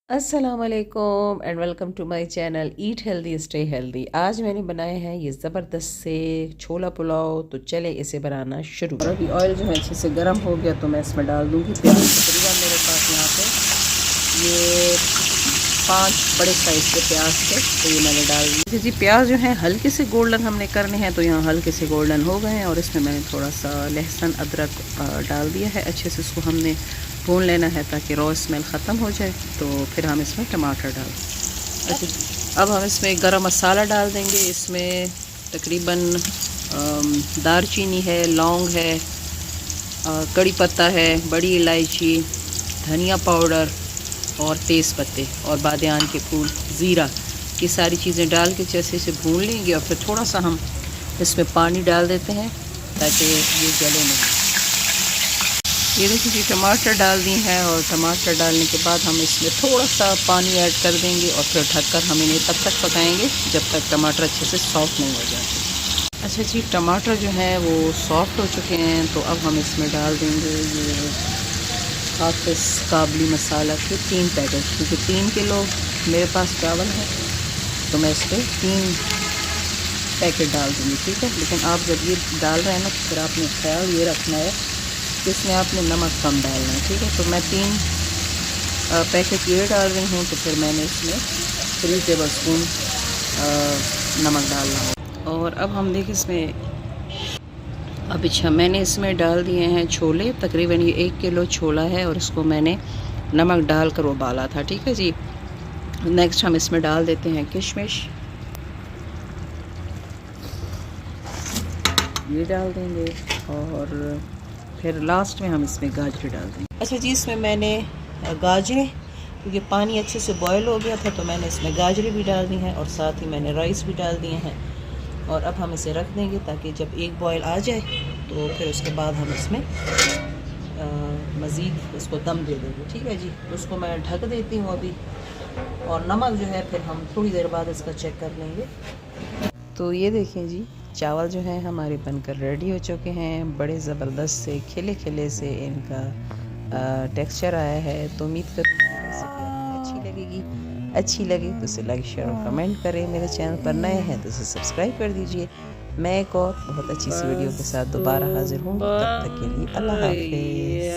अस्सलामुअलैकुम and welcome to my channel eat healthy stay healthy. आज मैंने बनाए हैं ये ज़बरदस्त से छोला पुलाव। तो चले इसे बनाना शुरू। और अभी ऑयल जो है अच्छे से गर्म हो गया तो मैं इसमें डाल दूँगी प्याज। तकरीबन मेरे पास यहाँ पे ये 5 बड़े साइज़ के प्याज थे तो ये मैंने डाल दिए जी। प्याज जो है हल्के से गोल्डन हमने करने हैं तो यहाँ हल्के से गोल्डन हो गए हैं। और इसमें मैंने थोड़ा सा लहसुन अदरक डाल दिया है। अच्छे से इसको हमने भून लेना है ताकि रॉ स्मेल ख़त्म हो जाए। तो फिर हम इसमें टमाटर डाल। अच्छा, अब हम इसमें गरम मसाला डाल देंगे। इसमें तकरीबन दालचीनी है, लौंग है, कड़ी पत्ता है, बड़ी इलायची, धनिया पाउडर और तेज़ पत्ते और बादियान के फूल, ज़ीरा, ये सारी चीज़ें डाल के जैसे इसे भून लेंगे। और फिर थोड़ा सा हम इसमें पानी डाल देते हैं ताकि ये जले नहीं। ये देखिए जी, टमाटर डाल दी हैं और टमाटर डालने के बाद हम इसमें थोड़ा सा पानी ऐड कर देंगे और फिर ढककर हम इन्हें तब तक पकाएंगे जब तक टमाटर अच्छे से सॉफ्ट नहीं हो जाते। अच्छा जी, टमाटर जो है वो सॉफ्ट हो चुके हैं तो अब हम इसमें डाल देंगे ये हाफिज़ काबली मसाला के 3 पैकेट, क्योंकि 3 किलो मेरे पास चावल है तो मैं इस पर 3 पैकेट डाल दूँगी, ठीक है। लेकिन आप जब ये डाल रहे हैं ना तो फिर आपने ख्याल ये रखना है कि इसमें आपने नमक कम डालना है, ठीक है। तो मैं 3 पैकेट ये डाल रही हूँ तो फिर मैंने इसमें 3 टेबल स्पून नमक डालना हो। और अब हम देखिए इसमें अब अच्छा मैंने इसमें डाल दिए हैं छोले। तकरीबन ये 1 किलो छोला है और इसको मैंने नमक डाल कर उबाला था, ठीक है जी। नेक्स्ट हम इसमें डाल देते हैं किशमिश, ये डाल देंगे। और फिर लास्ट में हम इसमें गाजर डाल देंगे। अच्छा जी, इसमें मैंने गाजरें, क्योंकि पानी अच्छे से बॉयल हो गया था तो मैंने इसमें गाजरें भी डाल दी हैं और साथ ही मैंने राइस भी डाल दिए हैं। और अब हम इसे रख देंगे ताकि जब एक बॉयल आ जाए तो फिर उसके बाद हम इसमें मज़ीद इसको दम दे देंगे, ठीक है जी। उसको मैं ढक देती हूँ अभी। और नमक जो है फिर हम थोड़ी देर बाद इसका चेक कर लेंगे। तो ये देखें जी, चावल जो है हमारे बनकर रेडी हो चुके हैं। बड़े ज़बरदस्त से खिले खिले से इनका टेक्सचर आया है। तो उम्मीद करती हूँ रेसिपी अच्छी लगेगी। अच्छी लगे तो इसे लाइक शेयर और कमेंट करें। मेरे चैनल पर नए हैं तो इसे सब्सक्राइब कर दीजिए। मैं एक और बहुत अच्छी सी वीडियो के साथ दोबारा हाजिर हूँ। तब तक के लिए अल्लाह हाफिज़।